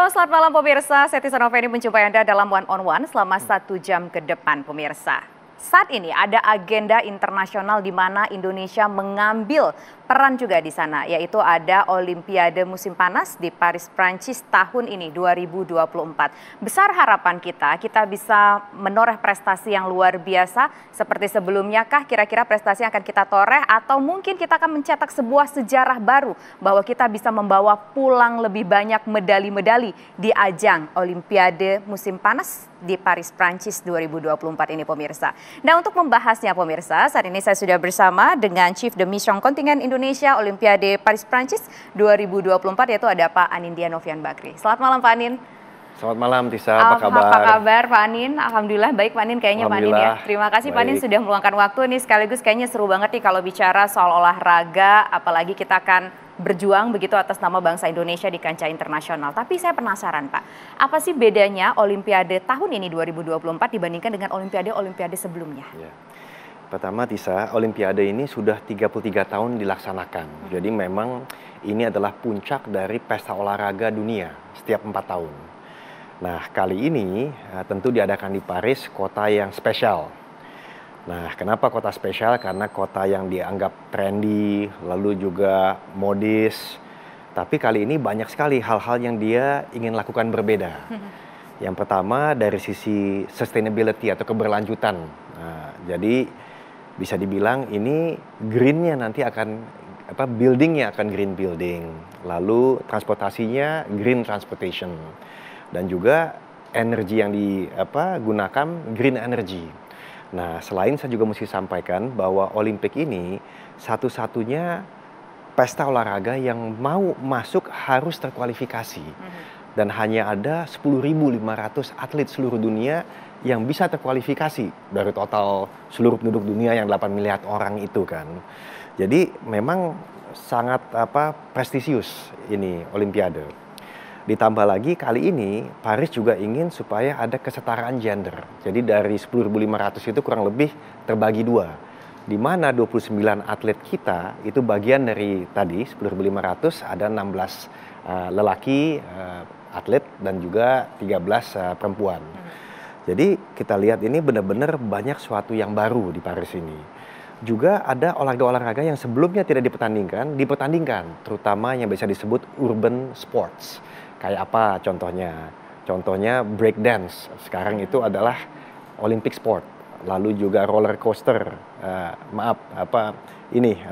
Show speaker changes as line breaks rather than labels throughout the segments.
Halo, selamat malam pemirsa. Saya Tisa Noveni menjumpai Anda dalam One on One selama 1 jam ke depan pemirsa. Saat ini ada agenda internasional di mana Indonesia mengambil peran juga di sana, yaitu ada Olimpiade musim panas di Paris, Prancis tahun ini 2024. Besar harapan kita bisa menoreh prestasi yang luar biasa seperti sebelumnya kah? Kira-kira prestasi yang akan kita toreh atau mungkin kita akan mencetak sebuah sejarah baru bahwa kita bisa membawa pulang lebih banyak medali-medali di ajang Olimpiade musim panas di Paris, Prancis 2024 ini pemirsa. Nah, untuk membahasnya pemirsa, saat ini saya sudah bersama dengan Chief de Mission Kontingen Indonesia Olimpiade Paris, Prancis 2024 yaitu ada Pak Anindya Novian Bakri. Selamat malam Pak Anin.
Selamat malam Tisa, apa kabar?
Apa kabar Pak Anin? Alhamdulillah baik Pak Anin kayaknya Pak Anin ya. Terima kasih Pak Anin sudah meluangkan waktu nih, sekaligus kayaknya seru banget nih kalau bicara soal olahraga, apalagi kita akan berjuang begitu atas nama bangsa Indonesia di kancah internasional. Tapi saya penasaran Pak, apa sih bedanya Olimpiade tahun ini 2024 dibandingkan dengan Olimpiade sebelumnya?
Ya. Pertama Tisa, Olimpiade ini sudah 33 tahun dilaksanakan. Jadi memang ini adalah puncak dari pesta olahraga dunia setiap 4 tahun. Nah, kali ini tentu diadakan di Paris, kota yang spesial. Nah, kenapa kota spesial? Karena kota yang dianggap trendy, lalu juga modis. Tapi kali ini banyak sekali hal-hal yang dia ingin lakukan berbeda. Yang pertama dari sisi sustainability atau keberlanjutan. Nah, jadi bisa dibilang ini greennya nanti akan buildingnya akan green building, lalu transportasinya green transportation. Dan juga energi yang digunakan green energy. Nah, selain saya juga mesti sampaikan bahwa Olimpik ini satu-satunya pesta olahraga yang mau masuk harus terkualifikasi. Dan hanya ada 10.500 atlet seluruh dunia yang bisa terkualifikasi dari total seluruh penduduk dunia yang 8 miliar orang itu kan. Jadi memang sangat prestisius ini Olimpiade. Ditambah lagi kali ini Paris juga ingin supaya ada kesetaraan gender. Jadi dari 10.500 itu kurang lebih terbagi dua. Di mana 29 atlet kita itu bagian dari tadi 10.500 ada 16 lelaki atlet dan juga 13 perempuan. Jadi kita lihat ini benar-benar banyak sesuatu yang baru di Paris ini. Juga ada olahraga-olahraga yang sebelumnya tidak dipertandingkan, terutama yang bisa disebut urban sports. Kayak apa contohnya? Contohnya break dance. Sekarang itu adalah Olympic sport. Lalu juga roller coaster.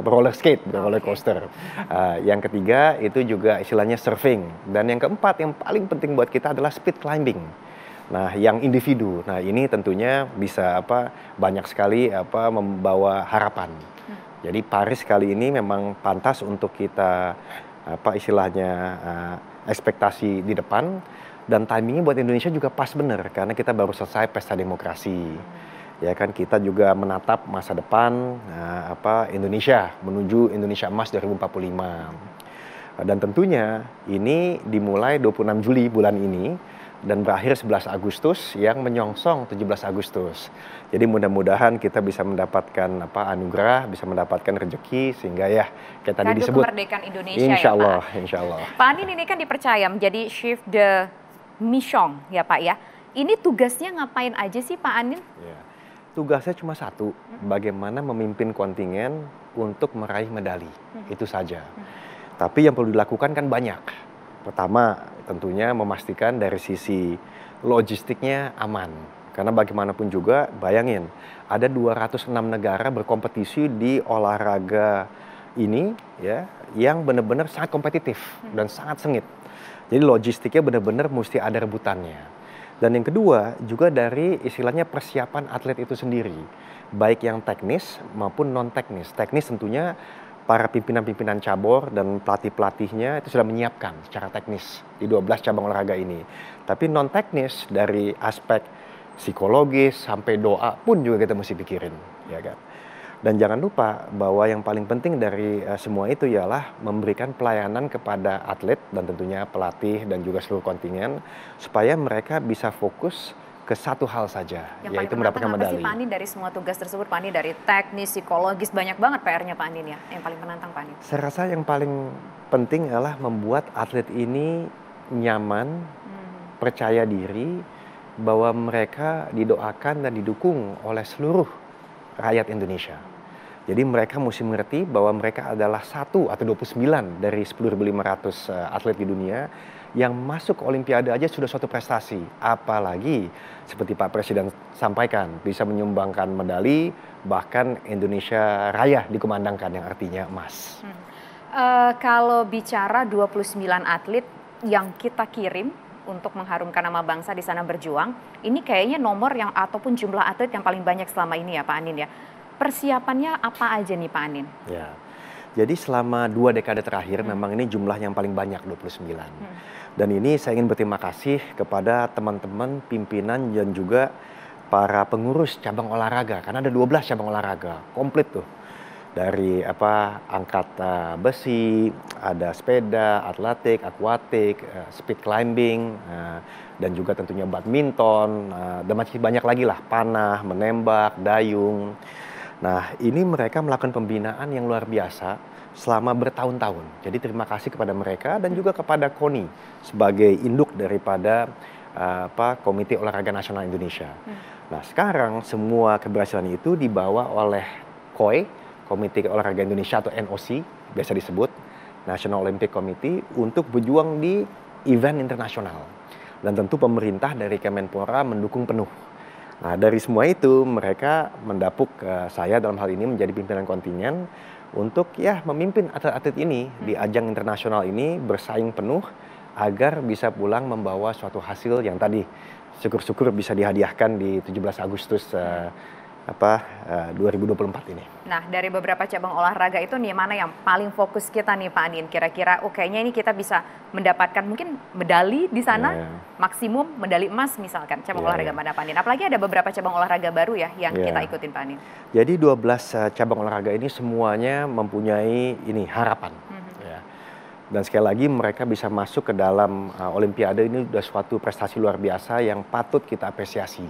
Roller skate, bukan roller coaster. Yang ketiga itu juga istilahnya surfing. Dan yang keempat yang paling penting buat kita adalah speed climbing. Nah, yang individu. Nah, ini tentunya bisa banyak sekali membawa harapan. Jadi Paris kali ini memang pantas untuk kita ekspektasi di depan, dan timingnya buat Indonesia juga pas bener karena kita baru selesai pesta demokrasi. Ya kan, kita juga menatap masa depan Indonesia menuju Indonesia Emas 2045. Dan tentunya ini dimulai 26 Juli bulan ini dan berakhir 11 Agustus yang menyongsong 17 Agustus. Jadi mudah-mudahan kita bisa mendapatkan anugerah, bisa mendapatkan rezeki sehingga ya kayak tadi disebut
kemerdekaan Indonesia
insya Allah,
ya Pak.
Insya Allah.
Pak Anin ini kan dipercaya menjadi Chief de Mission ya Pak ya. Ini tugasnya ngapain aja sih Pak Anin?
Ya. Tugasnya cuma satu, bagaimana memimpin kontingen untuk meraih medali. Itu saja. Tapi yang perlu dilakukan kan banyak. Pertama, tentunya memastikan dari sisi logistiknya aman. Karena bagaimanapun juga, bayangin, ada 206 negara berkompetisi di olahraga ini ya, yang benar-benar sangat kompetitif dan sangat sengit. Jadi logistiknya benar-benar mesti ada rebutannya. Dan yang kedua, juga dari istilahnya persiapan atlet itu sendiri. Baik yang teknis maupun non-teknis. Teknis tentunya para pimpinan-pimpinan cabur dan pelatih-pelatihnya itu sudah menyiapkan secara teknis di 12 cabang olahraga ini. Tapi non-teknis dari aspek psikologis sampai doa pun juga kita mesti pikirin, ya kan. Dan jangan lupa bahwa yang paling penting dari semua itu ialah memberikan pelayanan kepada atlet dan tentunya pelatih dan juga seluruh kontingen supaya mereka bisa fokus ke satu hal saja, yaitu mendapatkan medali.
Apa sih Pak Anin dari semua tugas tersebut, Pak Anin, dari teknis, psikologis, banyak banget PR-nya Pak Anin ya, yang paling menantang Pak Anin?
Saya rasa yang paling penting adalah membuat atlet ini nyaman, percaya diri bahwa mereka didoakan dan didukung oleh seluruh rakyat Indonesia. Jadi mereka mesti mengerti bahwa mereka adalah 1 atau 29 dari 10.500 atlet di dunia yang masuk ke Olimpiade aja sudah suatu prestasi. Apalagi seperti Pak Presiden sampaikan, bisa menyumbangkan medali, bahkan Indonesia Raya dikumandangkan yang artinya emas.
Kalau bicara 29 atlet yang kita kirim untuk mengharumkan nama bangsa di sana berjuang, ini kayaknya nomor yang ataupun jumlah atlet yang paling banyak selama ini ya Pak Anin ya. Persiapannya apa aja nih Pak Anin?
Ya, jadi selama 2 dekade terakhir memang ini jumlah yang paling banyak 29. Dan ini saya ingin berterima kasih kepada teman-teman pimpinan dan juga para pengurus cabang olahraga, karena ada 12 cabang olahraga komplit tuh. Dari angkat besi, ada sepeda, atletik, akuatik, speed climbing, dan juga tentunya badminton, dan masih banyak lagi lah, panah, menembak, dayung. Nah, ini mereka melakukan pembinaan yang luar biasa selama bertahun-tahun. Jadi terima kasih kepada mereka dan juga kepada KONI sebagai induk daripada Komite Olahraga Nasional Indonesia. Nah, sekarang semua keberhasilan itu dibawa oleh KOI, Komite Olahraga Indonesia atau NOC, biasa disebut National Olympic Committee, untuk berjuang di event internasional. Dan tentu pemerintah dari Kemenpora mendukung penuh. Nah, dari semua itu mereka mendapuk saya dalam hal ini menjadi pimpinan kontingen untuk ya memimpin atlet-atlet ini di ajang internasional ini bersaing penuh agar bisa pulang membawa suatu hasil yang tadi syukur-syukur bisa dihadiahkan di 17 Agustus 2024 ini.
Nah, dari beberapa cabang olahraga itu nih mana yang paling fokus kita nih Pak Anin? Kira-kira kayaknya ini kita bisa mendapatkan mungkin medali di sana, maksimum medali emas misalkan cabang olahraga mana Pak Anin? Apalagi ada beberapa cabang olahraga baru ya yang kita ikutin Pak Anin.
Jadi 12 cabang olahraga ini semuanya mempunyai harapan. Dan sekali lagi mereka bisa masuk ke dalam Olimpiade ini sudah suatu prestasi luar biasa yang patut kita apresiasi.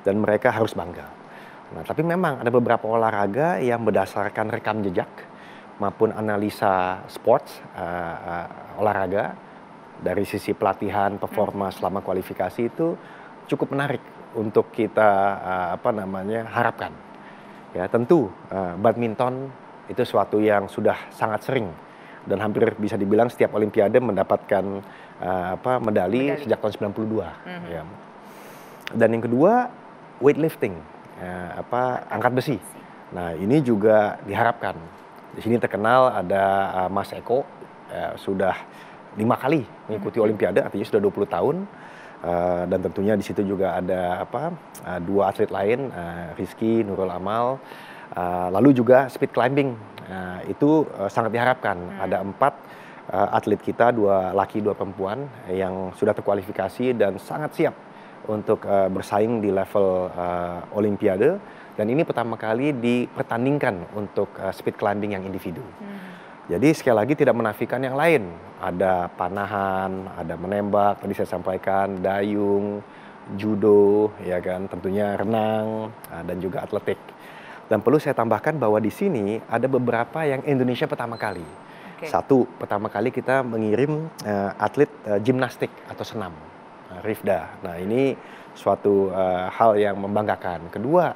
Dan mereka harus bangga. Nah, tapi memang ada beberapa olahraga yang berdasarkan rekam jejak maupun analisa sports olahraga dari sisi pelatihan, performa selama kualifikasi itu cukup menarik untuk kita harapkan. Ya, tentu badminton itu suatu yang sudah sangat sering dan hampir bisa dibilang setiap Olimpiade mendapatkan medali sejak tahun 92. Ya. Dan yang kedua weightlifting, angkat besi. Nah, ini juga diharapkan. Di sini terkenal ada Mas Eko, sudah 5 kali mengikuti Olimpiade, artinya sudah 20 tahun. Dan tentunya di situ juga ada 2 atlet lain, Rizky, Nurul Amal. Lalu juga speed climbing, itu sangat diharapkan. Ada 4 atlet kita, 2 laki 2 perempuan yang sudah terkualifikasi dan sangat siap untuk bersaing di level Olimpiade, dan ini pertama kali dipertandingkan untuk speed climbing yang individu. Jadi sekali lagi tidak menafikan yang lain, ada panahan, ada menembak, tadi saya sampaikan, dayung, judo, ya kan, tentunya renang, dan juga atletik. Dan perlu saya tambahkan bahwa di sini ada beberapa yang Indonesia pertama kali. Satu, pertama kali kita mengirim atlet gimnastik atau senam. Rifda. Nah, ini suatu hal yang membanggakan. Kedua,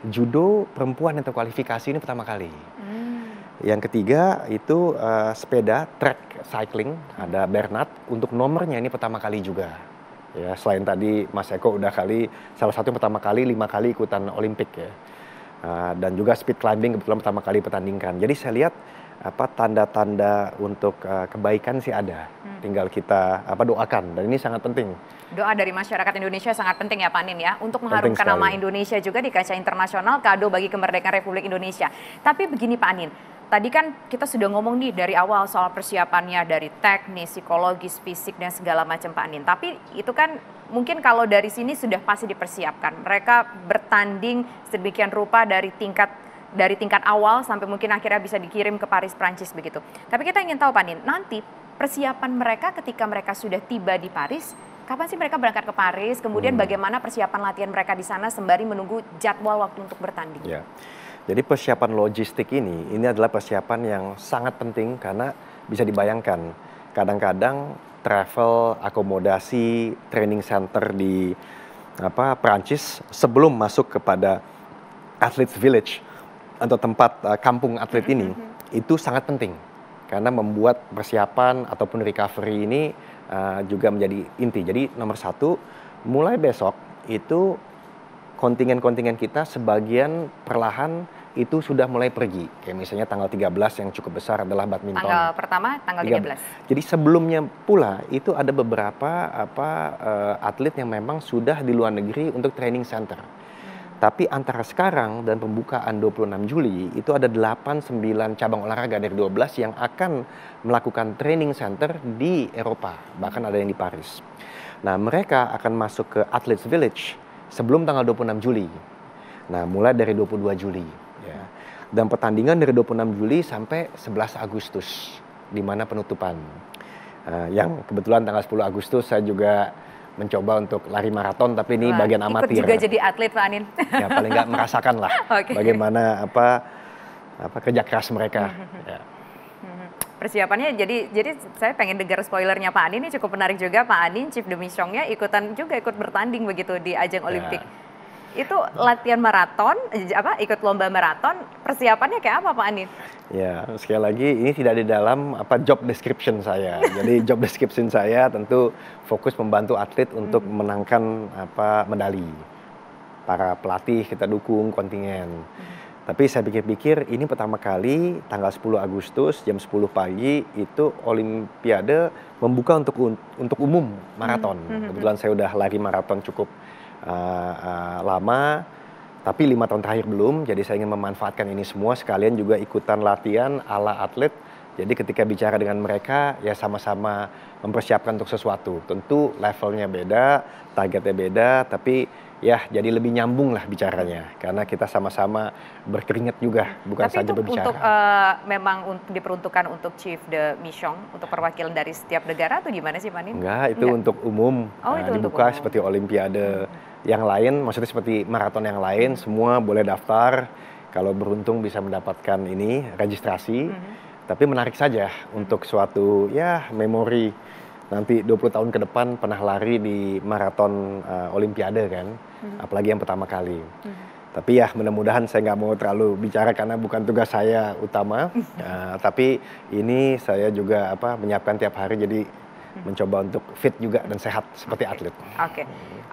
judo perempuan yang terkualifikasi ini pertama kali. Yang ketiga itu sepeda track cycling, ada Bernard, untuk nomornya ini pertama kali juga. Ya, selain tadi Mas Eko udah salah satu yang pertama kali 5 kali ikutan Olimpik ya. Dan juga speed climbing kebetulan pertama kali pertandingkan. Jadi saya lihat tanda-tanda untuk kebaikan sih ada. Tinggal kita doakan, dan ini sangat penting.
Doa dari masyarakat Indonesia sangat penting ya Pak Anin ya, untuk mengharumkan nama Indonesia juga di kancah internasional, kado bagi kemerdekaan Republik Indonesia. Tapi begini Pak Anin, tadi kan kita sudah ngomong nih dari awal soal persiapannya dari teknis, psikologis, fisik dan segala macam Pak Anin. Tapi itu kan mungkin kalau dari sini sudah pasti dipersiapkan. Mereka bertanding sedemikian rupa dari tingkat awal sampai mungkin akhirnya bisa dikirim ke Paris, Prancis begitu. Tapi kita ingin tahu Pak Anin, nanti persiapan mereka ketika mereka sudah tiba di Paris, kapan sih mereka berangkat ke Paris? Kemudian bagaimana persiapan latihan mereka di sana sembari menunggu jadwal waktu untuk bertanding?
Ya. Jadi persiapan logistik ini adalah persiapan yang sangat penting karena bisa dibayangkan kadang-kadang travel, akomodasi, training center di Perancis sebelum masuk kepada Athletes Village atau tempat kampung atlet ini, itu sangat penting karena membuat persiapan ataupun recovery ini juga menjadi inti. Jadi nomor satu, mulai besok itu kontingen-kontingen kita sebagian perlahan itu sudah mulai pergi. Kayak misalnya tanggal 13 yang cukup besar adalah badminton.
Tanggal pertama tanggal 13.
Jadi sebelumnya pula itu ada beberapa atlet yang memang sudah di luar negeri untuk training center. Tapi antara sekarang dan pembukaan 26 Juli itu ada 8-9 cabang olahraga dari 12 yang akan melakukan training center di Eropa, bahkan ada yang di Paris. Nah, mereka akan masuk ke Athletes Village sebelum tanggal 26 Juli. Nah, mulai dari 22 Juli. Ya. Dan pertandingan dari 26 Juli sampai 11 Agustus, di mana penutupan. Yang kebetulan tanggal 10 Agustus saya juga mencoba untuk lari maraton, tapi ini bagian amatir.
Ikut juga jadi atlet, Pak Anin.
Ya, paling nggak merasakan lah bagaimana kerja keras mereka. Ya.
Persiapannya jadi saya pengen dengar spoilernya Pak Anin, ini cukup menarik juga. Pak Anin, Chief de Mission-nya ikut bertanding begitu di ajang Olimpik. Itu latihan maraton, ikut lomba maraton, persiapannya kayak apa Pak Anin?
Ya, sekali lagi ini tidak di dalam job description saya. Jadi job description saya tentu fokus membantu atlet untuk menangkan medali. Para pelatih kita dukung kontingen. Tapi saya pikir-pikir ini pertama kali tanggal 10 Agustus jam 10 pagi itu Olimpiade membuka untuk umum maraton. Kebetulan saya udah lari maraton cukup lama, tapi 5 tahun terakhir belum. Jadi saya ingin memanfaatkan ini semua sekalian juga ikutan latihan ala atlet. Jadi ketika bicara dengan mereka ya sama-sama mempersiapkan untuk sesuatu. Tentu levelnya beda, targetnya beda, tapi ya jadi lebih nyambung lah bicaranya karena kita sama-sama berkeringat juga, bukan saja berbicara.
Untuk memang diperuntukkan untuk Chief de Mission, untuk perwakilan dari setiap negara atau gimana sih Pak Anin?
Enggak, itu untuk umum.
Itu
dibuka
untuk umum.
seperti Olimpiade yang lain, maksudnya seperti maraton yang lain, semua boleh daftar. Kalau beruntung bisa mendapatkan ini registrasi. Tapi menarik saja untuk suatu memori nanti 20 tahun ke depan pernah lari di maraton Olimpiade kan, apalagi yang pertama kali. Tapi ya mudah-mudahan saya nggak mau terlalu bicara karena bukan tugas saya utama. Tapi ini saya juga menyiapkan tiap hari jadi mencoba untuk fit juga dan sehat seperti atlet.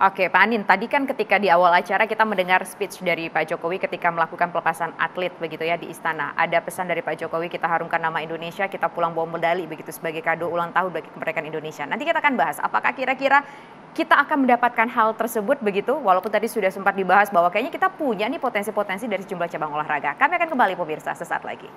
Oke, Pak Anin, tadi kan ketika di awal acara kita mendengar speech dari Pak Jokowi ketika melakukan pelepasan atlet begitu ya di istana. Ada pesan dari Pak Jokowi, kita harumkan nama Indonesia, kita pulang bawa medali begitu sebagai kado ulang tahun bagi kemerdekaan Indonesia. Nanti kita akan bahas apakah kira-kira kita akan mendapatkan hal tersebut begitu, walaupun tadi sudah sempat dibahas bahwa kayaknya kita punya nih potensi-potensi dari sejumlah cabang olahraga. Kami akan kembali pemirsa sesaat lagi.